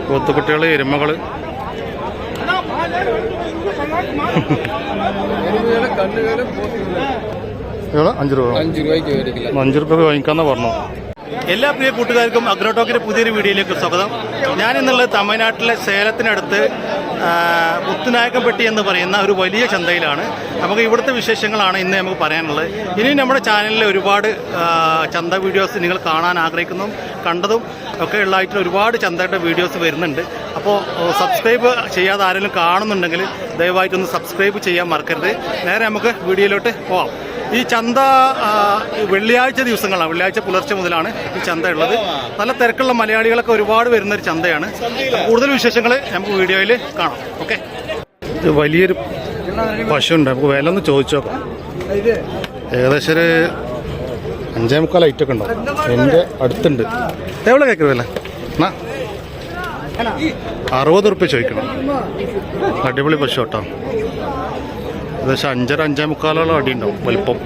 പോത്തുകുട്ടികൾ, എരുമകൾ. എവിടെ? 5 രൂപ. 5 രൂപ വാങ്ങിക്കാന്നാ പറഞ്ഞു. എല്ലാ പ്രിയ കൂട്ടുകാർക്കും അഗ്രോടോക്കിൻ്റെ പുതിയൊരു വീഡിയോയിലേക്ക് സ്വാഗതം. ഞാനിന്നുള്ളത് തമിഴ്നാട്ടിലെ സേലത്തിനടുത്ത് മുത്തുനായക്കംപട്ടി എന്ന് പറയുന്ന ഒരു വലിയ ചന്തയിലാണ്. നമുക്ക് ഇവിടുത്തെ വിശേഷങ്ങളാണ് ഇന്ന് നമുക്ക് പറയാനുള്ളത്. ഇനി നമ്മുടെ ചാനലിൽ ഒരുപാട് ചന്ത വീഡിയോസ് നിങ്ങൾ കാണാൻ ആഗ്രഹിക്കുന്നതും കണ്ടതും ഒക്കെ ഉള്ളതായിട്ട് ഒരുപാട് ചന്തയുടെ വീഡിയോസ് വരുന്നുണ്ട്. അപ്പോൾ സബ്സ്ക്രൈബ് ചെയ്യാതെ ആരെങ്കിലും കാണുന്നുണ്ടെങ്കിൽ ദയവായിട്ടൊന്ന് സബ്സ്ക്രൈബ് ചെയ്യാൻ മറക്കരുത്. നേരെ നമുക്ക് വീഡിയോയിലോട്ട് പോവാം. ഈ ചന്ത വെള്ളിയാഴ്ച ദിവസങ്ങളാണ്. വെള്ളിയാഴ്ച പുലർച്ചെ മുതലാണ് ഈ ചന്ത ഉള്ളത്. നല്ല തിരക്കുള്ള മലയാളികളൊക്കെ ഒരുപാട് വരുന്നൊരു ചന്തയാണ്. കൂടുതൽ വിശേഷങ്ങൾ നമുക്ക് വീഡിയോയിൽ കാണാം. ഓക്കെ. ഇത് വലിയൊരു പശുണ്ട്. നമുക്ക് വില ഒന്ന് ചോദിച്ചു നോക്കാം. ഏകദേശം ഒരു 5.25 ലൈറ്റൊക്കെ ഉണ്ടാവും. എൻ്റെ അടുത്തുണ്ട്. എവിടെ കേൾക്കുന്നത് വില? 60 റുപ്യ ചോദിക്കണം. അടിപൊളി പശു കേട്ടോ. ഏകദേശം 5.5-5.25 അടി ഉണ്ടാവും വലിപ്പം.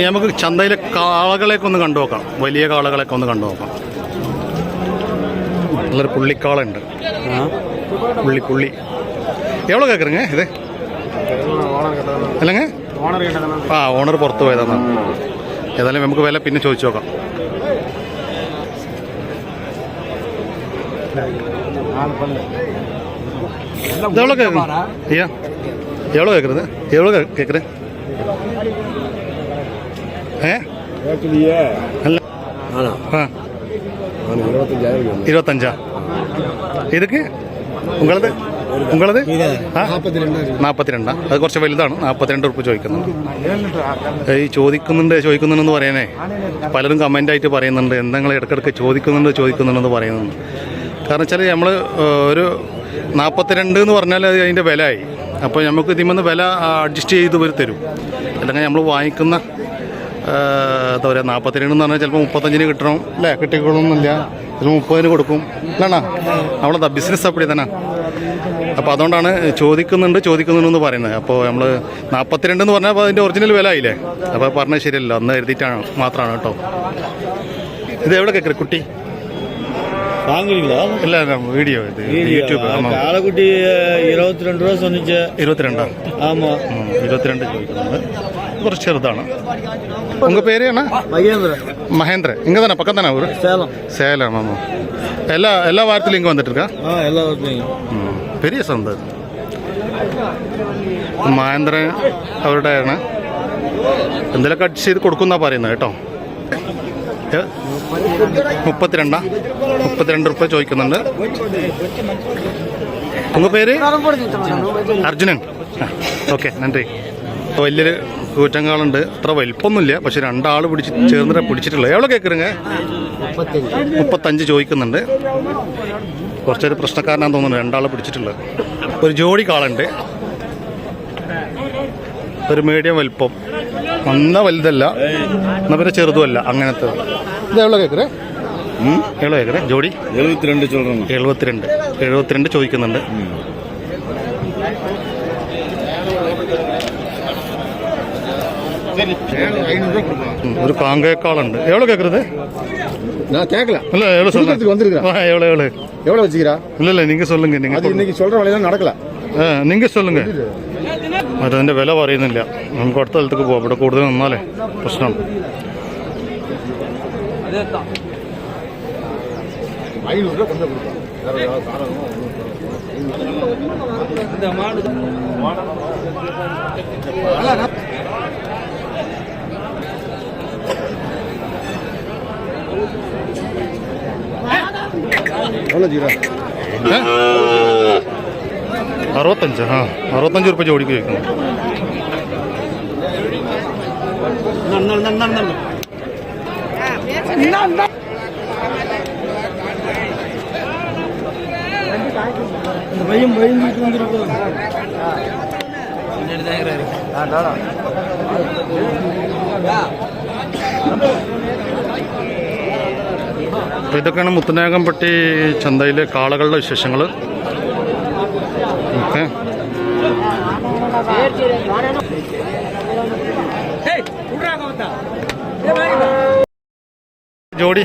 നമുക്ക് ചന്തയിലെ കാളകളെയൊക്കെ ഒന്ന് കണ്ടു നോക്കാം. വലിയ കാളകളൊക്കെ ഒന്ന് കണ്ടു നോക്കാം. നല്ലൊരു പുള്ളിക്കാളുണ്ട്. പുള്ളി എവിടെ കേൾക്കുறீங்க ഇത്? അല്ലെങ്കിൽ ഓണർ പുറത്ത് പോയതാണ്. ഏതായാലും നമുക്ക് വില പിന്നെ ചോദിച്ചു നോക്കാം. எவ்வளோ கேட்குறேன் ஐயா? எவ்வளோ கேட்குறது? எவ்வளோ கேட்குறேன்? இல்ல 25. இதுக்கு ഉങ്ങളത് 42. അത് കുറച്ച് വലുതാണ്. 42 റുപ്യ ചോദിക്കുന്നുണ്ട്. ഈ ചോദിക്കുന്നുണ്ടെന്ന് പറയാനേ പലരും കമൻ്റായിട്ട് പറയുന്നുണ്ട്. എന്തെങ്കിലും ഇടയ്ക്കിടയ്ക്ക് ചോദിക്കുന്നുണ്ടെന്ന് പറയുന്നുണ്ട്. കാരണം വെച്ചാൽ നമ്മൾ ഒരു 42 എന്ന് പറഞ്ഞാൽ അതിൻ്റെ വിലയായി. അപ്പോൾ നമുക്ക് ഇതിൽ വില അഡ്ജസ്റ്റ് ചെയ്ത് തരും. അല്ലെങ്കിൽ നമ്മൾ വാങ്ങിക്കുന്ന എന്താ പറയുക 42 എന്ന് പറഞ്ഞാൽ ചിലപ്പോൾ 35 കിട്ടണം അല്ലേ? കിട്ടിക്കൊള്ളണമെന്നില്ല. ചിലപ്പോൾ 30 കൊടുക്കും അല്ലാണോ? അവളെന്താ ബിസിനസ് അപ്പടി തന്നെ. അപ്പോൾ അതുകൊണ്ടാണ് ചോദിക്കുന്നുണ്ടെന്ന് പറയുന്നത്. അപ്പോൾ നമ്മൾ 42 എന്ന് പറഞ്ഞാൽ അതിൻ്റെ ഒറിജിനൽ വില ആയില്ലേ? അപ്പോൾ പറഞ്ഞത് ശരിയല്ലോ. അന്ന് എഴുതിയിട്ടാണ് മാത്രമാണ് കേട്ടോ. ഇത് എവിടെ കേൾക്കരുത് കുട്ടി? இல்ல வீடியோ இது யூடியூப். ஆமா காலக்குட்டி 22 ரூபா சொன்னிச்சு. 22. ஆமா 22 ചോദിക്കുന്നത്. കുറച്ച് ചെറുതാണ്. ഉങ്ക പേര് എന്നാ? മഹേന്ദ്ര. ഇങ്ങ തന്നെ പക്കം തന്നെ ഊര്? சேலம். ஆமா. எல்லா வாரத்திலும் இங்கே வந்துட்டு இருக்கா? எல்லா வாரத்திலும். பெரிய சந்தை. മഹേന്ദ്രൻ അവരുടെയാണ്. എന്തെങ്കിലും കട്ട് ചെയ്ത് കൊടുക്കുന്നാ പറയുന്നത് കേട്ടോ. 32 റുപ്യ ചോദിക്കുന്നുണ്ട്. ഉങ്ക പേര്? അർജുനൻ. ഓക്കെ നന്ദി. വലിയൊരു കൂറ്റങ്കാളുണ്ട്. അത്ര വലിപ്പമൊന്നുമില്ല. പക്ഷെ 2 ആൾ ചേർന്നിട്ട് പിടിച്ചിട്ടുള്ളത്. എവിടെ കേൾക്കുறீங்க? 35 ചോദിക്കുന്നുണ്ട്. കുറച്ചൊരു പ്രശ്നക്കാരനാന്ന് തോന്നുന്നു. 2 ആൾ പിടിച്ചിട്ടുള്ളത്. ഒരു ജോഡി കാളുണ്ട്. ഒരു മീഡിയം വലിപ്പം. നല്ല വലുതല്ല എന്നാൽ പിന്നെ ചെറുതുമല്ല. അങ്ങനത്തെ. ഇത് എവിടെ കേൾക്കറേ? എവിടെ കേൾക്കറേ? ജോഡി 72 ചോദിക്കുന്നുണ്ട്. ഒരു കാങ്കേക്കാളുണ്ട്. എവിടെ കേൾക്കறது? இல்ல எவ்வளோ சொல்லுங்க வந்துருக்கேன். எவ்வளோ வச்சுக்கிறா? இல்ல நீங்க சொல்லுங்க. நீங்க இன்னைக்கு சொல்ற வேலையெல்லாம் நடக்கல. നിങ്ങൾ சொல்லுங்க. അതിൻ്റെ വില പറയുന്നില്ല. നമുക്ക് അടുത്ത സ്ഥലത്തേക്ക് പോകാം. ഇവിടെ കൂടുതൽ നിന്നാലേ പ്രശ്നമാണ്. എവിടെ ജീരാ? 65. 65 റുപ്യ ജോഡിക്ക് ചോദിക്കുന്നു. ഇതൊക്കെയാണ് മുത്തുനായകംപട്ടി ചന്തയിലെ കാളകളുടെ വിശേഷങ്ങൾ. ഓക്കെ. ജോഡി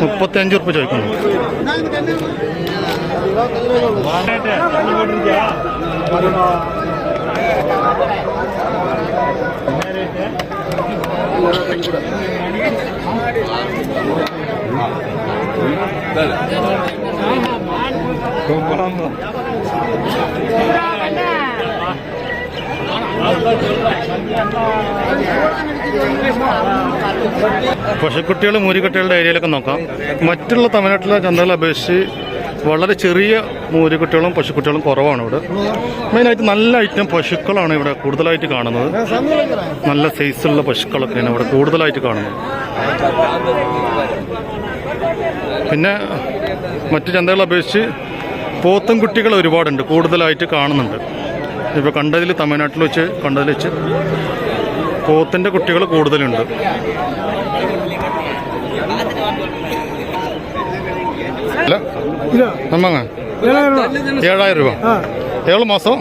35 ഉറുപ്പിക ചോദിക്കുന്നു. പശുക്കുട്ടികൾ മൂരിക്കുട്ടികളുടെ ഏരിയയിലൊക്കെ നോക്കാം. മറ്റുള്ള തമിഴ്നാട്ടിലെ ചന്തകളെ അപേക്ഷിച്ച് വളരെ ചെറിയ മൂരിക്കുട്ടികളും പശുക്കുട്ടികളും കുറവാണ് ഇവിടെ. മെയിനായിട്ട് നല്ല ഐറ്റം പശുക്കളാണ് ഇവിടെ കൂടുതലായിട്ട് കാണുന്നത്. നല്ല സൈസുള്ള പശുക്കളൊക്കെയാണ് ഇവിടെ കൂടുതലായിട്ട് കാണുന്നത്. പിന്നെ മറ്റു ചന്തകളെ അപേക്ഷിച്ച് പോത്തും കുട്ടികൾ ഒരുപാടുണ്ട്, കൂടുതലായിട്ട് കാണുന്നുണ്ട്. ഇപ്പോൾ തമിഴ്നാട്ടിൽ വെച്ച് പോത്തിൻ്റെ കുട്ടികൾ കൂടുതലുണ്ട്. അല്ല നമ്മങ്ങ 7000 രൂപ. എവ്വളോ മാസം?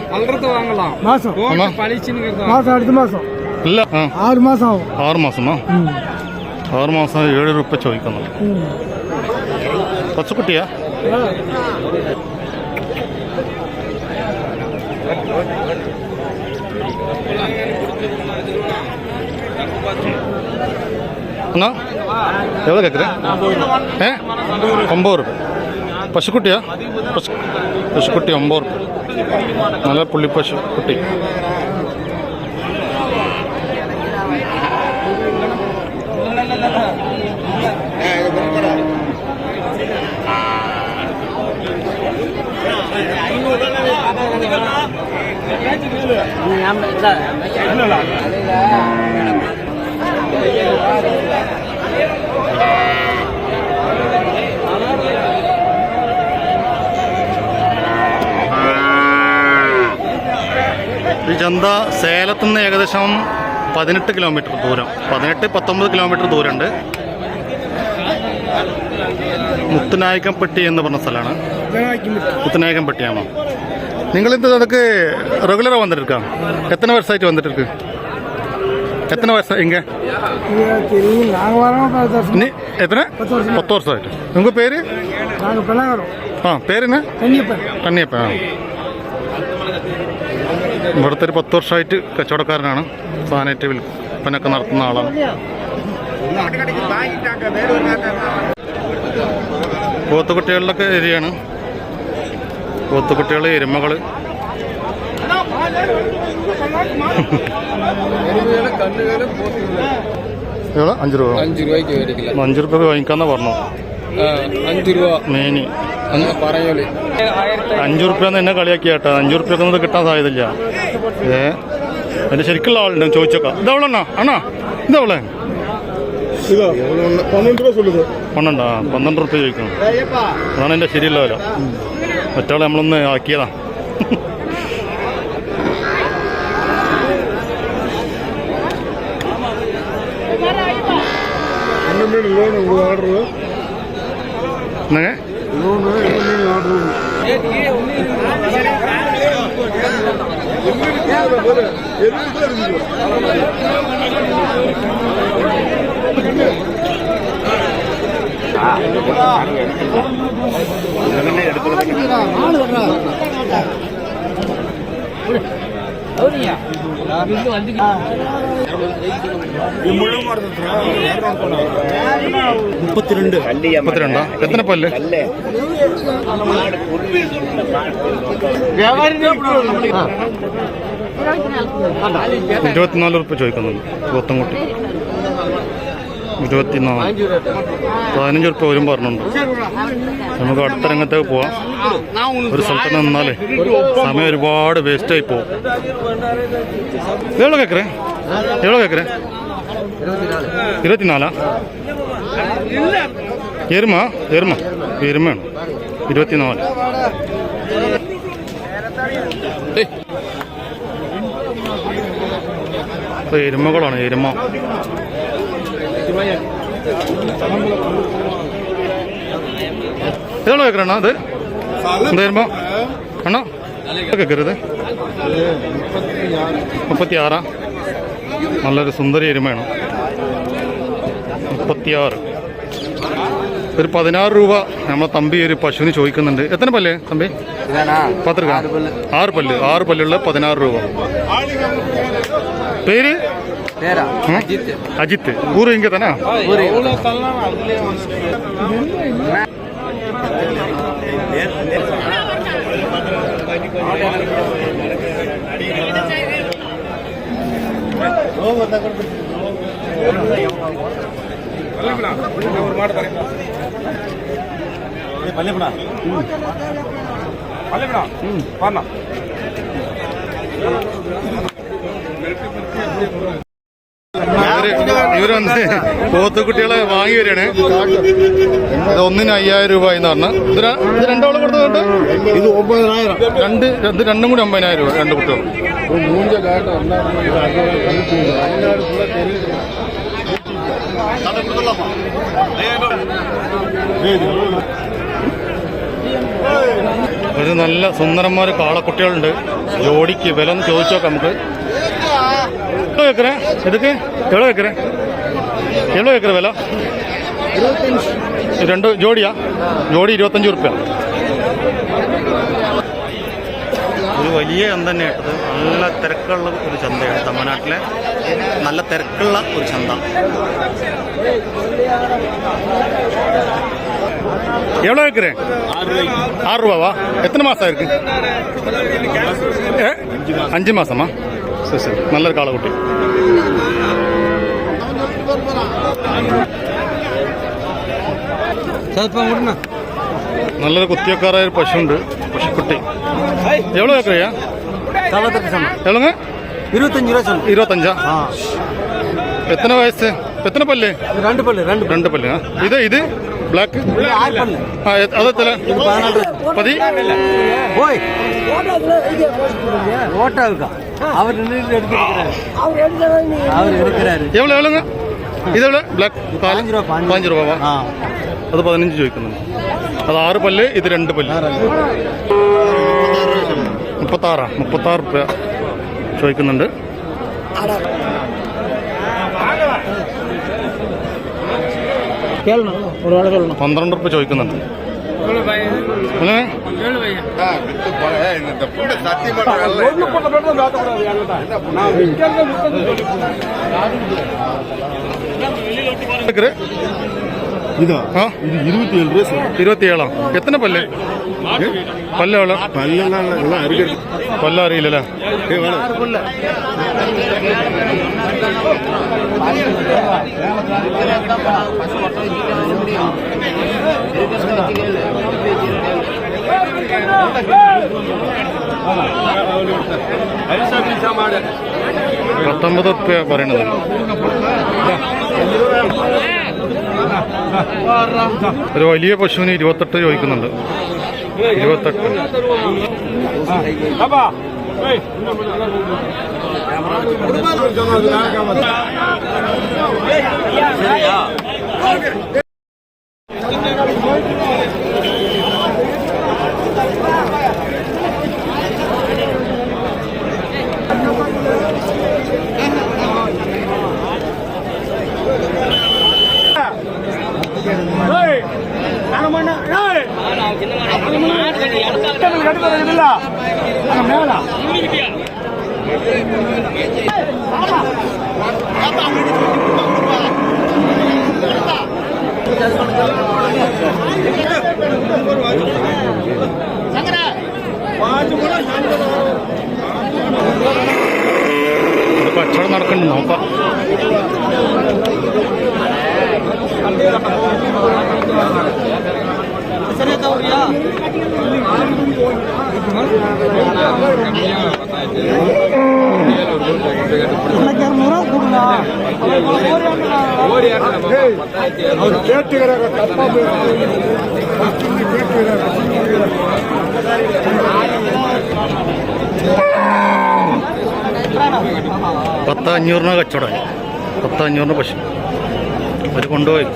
ഇല്ല 6 മാസമാ? 6 മാസം 7 രൂപ ചോദിക്കുന്നു. പച്ചക്കുട്ടിയാ? എന്നാ എവിടെ കേൾക്കേ? 9 രൂപ. പശുക്കുട്ടിയാ? പശുക്കുട്ടി 9 രൂപ. നല്ല പുള്ളി പശുക്കുട്ടി. ഈ ചന്ത സേലത്തുനിന്ന് ഏകദേശം 18 കിലോമീറ്റർ ദൂരം, 18-19 കിലോമീറ്റർ ദൂരമുണ്ട്. മുത്തുനായകംപട്ടി എന്ന് പറഞ്ഞ സ്ഥലമാണ്. മുത്തുനായകംപട്ടിയാണോ? നിങ്ങളിത് അതൊക്കെ റെഗുലറാக வந்துட்டு எத்தனை வருஷமாயிட்டு வந்துட்டு இருக்கு? எத்தனை வருஷம் இங்கே? எத்தனை? 10 வருஷமாயிட்டு. உங்கள் பேர்? പേര് എന്നാ? കണ്ണിയപ്പൻ. ഇവിടുത്തെ ഒരു 10 വർഷമായിട്ട് കച്ചവടക്കാരനാണ്. സാധനമായിട്ട് വിൽപ്പനൊക്കെ നടത്തുന്ന ആളാണ്. പോത്തുകുട്ടികളിലൊക്കെ ഏരിയയാണ്. പോത്തുകുട്ടികൾ, എരുമകൾ. 5 രൂപ. 5 രൂപ വാങ്ങിക്കാന്നാ പറഞ്ഞു. 5 രൂപ മേനി. 5 രൂപയെന്ന് എന്നെ കളിയാക്കി കേട്ടോ. 5 രൂപയൊക്കെ കിട്ടാൻ സാധ്യതയില്ല. അതിന്റെ ശരിക്കുള്ള ആളുണ്ട്, ചോദിച്ചോക്കാം. ഇതവളണ്ണാ അണ്ണാ? ഇതവളെ 12 രൂപ ചോദിക്കണം. അതാണ് എൻ്റെ ശരിയല്ല വില. മറ്റാളെ നമ്മളൊന്ന് ആക്കിയതാ. എന്നെ മുപ്പത്തിരണ്ടാ? എത്ര പല്ല്? 24 രൂപ ചോദിക്കുന്നുണ്ട്. പോത്തൻകുട്ടി 24. 15 രൂപ വരും പറഞ്ഞുണ്ട്. നമുക്ക് അടുത്ത രംഗത്തേക്ക് പോവാം. ഒരു സ്ഥലത്ത് നിന്നാലേ സമയം ഒരുപാട് വേസ്റ്റായി പോകും. എവിടെ കേക്കറേ? 24. എരുമയാണ്. 24. എരുമകളാണ്. എരുമ എവിടെ കേക്കറണ്ണ? അത് എന്താ എരുമ അണ്ണാ? കേക്കരുത്. 36. നല്ലൊരു സുന്ദരി എരുമയാണ്. 36. ഒരു 16 രൂപ നമ്മളെ തമ്പി ഒരു പശുവിന് ചോദിക്കുന്നുണ്ട്. എത്ര പല്ലേ തമ്പി? 6 പല്ല്. 6 പല്ലുള്ള 16 രൂപ. പേര് അജിത്ത്. ഊര് ഇങ്ങനെ തന്നെ. ഇവരൊന്ന് പോത്തുകുട്ടികളെ വാങ്ങി വരികയാണ്. ഇത് ഒന്നിന് 5000 രൂപ എന്ന് പറഞ്ഞു. ഇത് രണ്ടോളം കൊടുത്തുകൊണ്ട് ഇത് 9000. ഇത് രണ്ടും കൂടി 50,000 രൂപ. 2 കുട്ടികൾ. ഒരു നല്ല സുന്ദരന്മാര് കാളക്കുട്ടികളുണ്ട്. ജോഡിക്ക് വില ഒന്ന് ചോദിച്ചു നോക്കാം നമുക്ക്. വെക്കറേ ഇതൊക്കെ എവിടെ വെക്കറേ? എവിടെ വെക്കറേ വില? 2 ജോഡിയാ? ജോഡി 25 റുപ്യ. ഒരു വലിയ ചന്ത തന്നെ ഇട്ടത്. നല്ല തിരക്കുള്ള ഒരു ചന്തയാണ്. തമിഴ്നാട്ടിലെ നല്ല തിരക്കുള്ള ഒരു ചന്ത. എവിടെ വെക്കറേ? 6 രൂപ. എത്ര മാസമായിരിക്കും? 5 മാസമാ? ശരി ശരി. നല്ലൊരു കാളക്കുട്ടി. നല്ലൊരു കുത്തിയക്കാരായ ഒരു പശുണ്ട്. പശുക്കുട്ടി എവിടെ വെക്കറിയാ? എവിടെ? 25. എത്ര വയസ്സ്? എത്ര പല്ല്? 2 പല്ല്. ഇത് ബ്ലാക്ക് അതെത്ര? 10. എവിടെ? ഇതെവിടെ? ബ്ലാക്ക് 15 രൂപ. അത് 15 ചോദിക്കുന്നുണ്ട്. അത് 6 പല്ല്. ഇത് 2 പല്ല്. 36 രൂപ ചോദിക്കുന്നുണ്ട്. 12 രൂപ ചോദിക്കുന്നുണ്ട്. ഇതാ ഇത് 27. എത്ര പല്ല്? പല്ല് അറിയില്ലല്ലേ? $19 പറയണത്. ഒരു വലിയ പശുവിന് 28 ചോദിക്കുന്നുണ്ട്. 28. കച്ചവടം നടക്കുന്നുണ്ട്. നോക്കാം. $10,500 കച്ചവടമായി. 10,500 പശു അവർ കൊണ്ടുപോയി.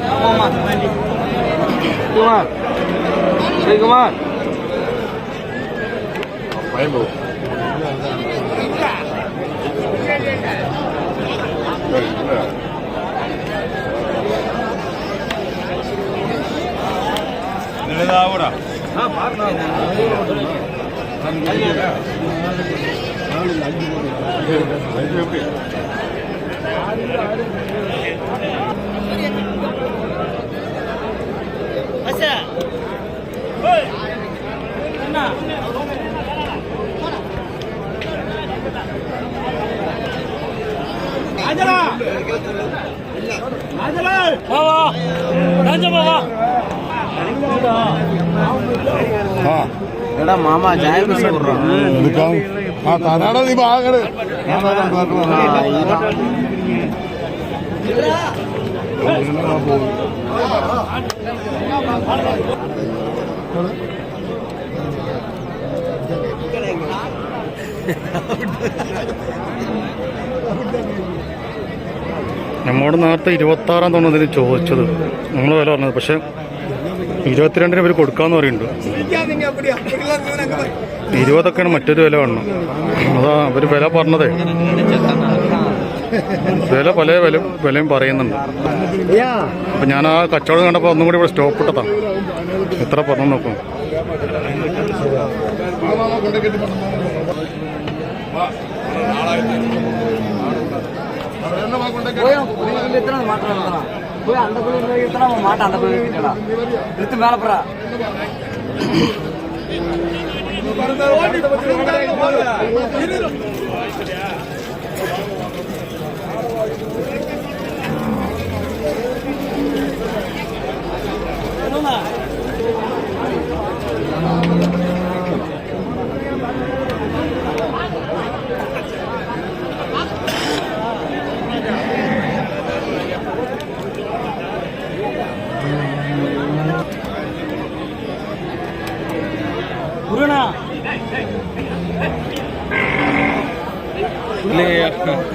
എടാ മാമ ചായ എടുക്കാം. ആ തരാടാ നീ വാങ്ങട്. നമ്മോട് നേരത്തെ 26 തോന്നുന്നു ഇതിന് ചോദിച്ചത്, നമ്മൾ വില പറഞ്ഞത്. പക്ഷെ 22 ഇവർ കൊടുക്കാന്ന് പറയുന്നുണ്ട്. 20 മറ്റൊരു വില കാണണം. അതാ അവർ വില പറഞ്ഞതേ. വില പല വിലയും പറയുന്നുണ്ട്. അപ്പം ഞാൻ ആ കച്ചവടം കണ്ടപ്പോൾ ഒന്നും കൂടി ഇവിടെ സ്റ്റോപ്പ് ഇട്ടതാണ്. എത്ര പറഞ്ഞു നോക്കും.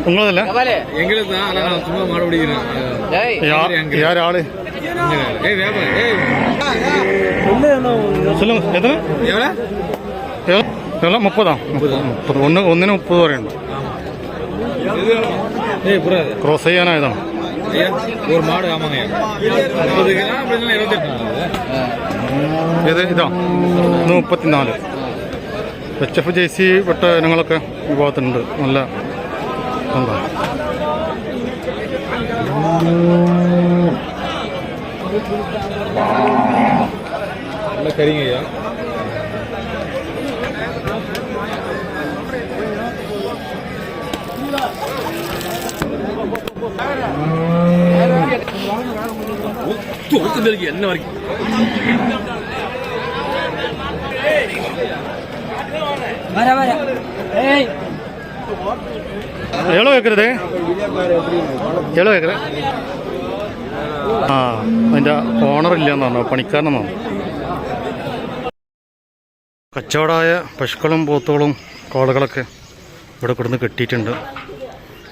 உங்களதுல எங்களுக்கு தான் நான் சும்மா மாடு பிடிக்கிறேன். யார் ஆளு ஏய் வியாபாரம் ஏய் சொல்லுங்க. எத்தனை எவ்வளோ எவ்வளோ? 30 ഒന്നിന് 30 പറയുന്നുണ്ട്. ஏய் புரியாது ക്രോസ് ചെയ്യാനായതാണ്. ஒரு மாடு ஆமாங்க 30 கிலோ அப்படின்னா 28 ഏത് ഇതാ? 34. HF JC പെട്ട ഇനങ്ങളൊക്കെ ഈ ഭാഗത്തുണ്ട്. നല്ല എന്താ நல்ல கறிங்கய்யா. என்ன வரைக்கும் എவ்வளோ കേൾക്കരുത്? എவ்வளോ കേൾക്കരുത്? ആ അതിൻ്റെ ഓണർ ഇല്ലയെന്ന് പറഞ്ഞു, പണിക്കാരനെന്നാണ്. കച്ചവടമായ പശുക്കളും പോത്തുകളും കോളകളൊക്കെ ഇവിടെ കൊടുന്ന് കെട്ടിയിട്ടുണ്ട്.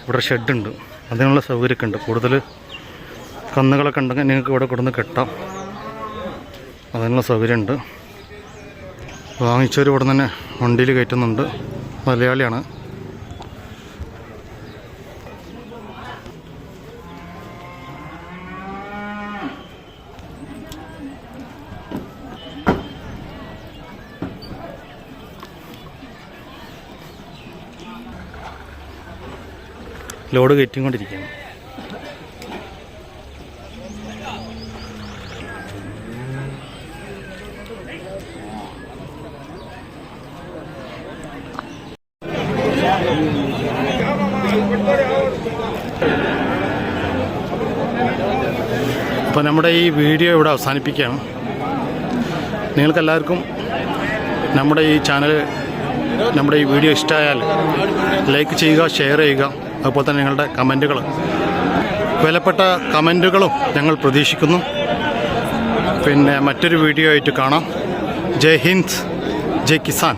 ഇവിടെ ഷെഡുണ്ട്, അതിനുള്ള സൗകര്യമൊക്കെ ഉണ്ട്. കൂടുതൽ കന്നുകളൊക്കെ ഉണ്ടെങ്കിൽ നിങ്ങൾക്ക് ഇവിടെ കൊടുന്ന് കെട്ടാം, അതിനുള്ള സൗകര്യമുണ്ട്. വാങ്ങിച്ചവർ ഇവിടെ തന്നെ വണ്ടിയിൽ കയറ്റുന്നുണ്ട്. മലയാളിയാണ്. ലോഡ് കയറ്റിക്കൊണ്ടിരിക്കുകയാണ്. അപ്പോൾ നമ്മുടെ ഈ വീഡിയോ ഇവിടെ അവസാനിപ്പിക്കുകയാണ്. നിങ്ങൾക്കെല്ലാവർക്കും നമ്മുടെ ഈ ചാനൽ, നമ്മുടെ ഈ വീഡിയോ ഇഷ്ടമായാൽ ലൈക്ക് ചെയ്യുക, ഷെയർ ചെയ്യുക. അതുപോലെ തന്നെ നിങ്ങളുടെ കമൻറ്റുകൾ, വിലപ്പെട്ട കമൻറ്റുകളും ഞങ്ങൾ പ്രതീക്ഷിക്കുന്നു. പിന്നെ മറ്റൊരു വീഡിയോ ആയിട്ട് കാണാം. ജയ് ഹിന്ദ്, ജയ് കിസാൻ.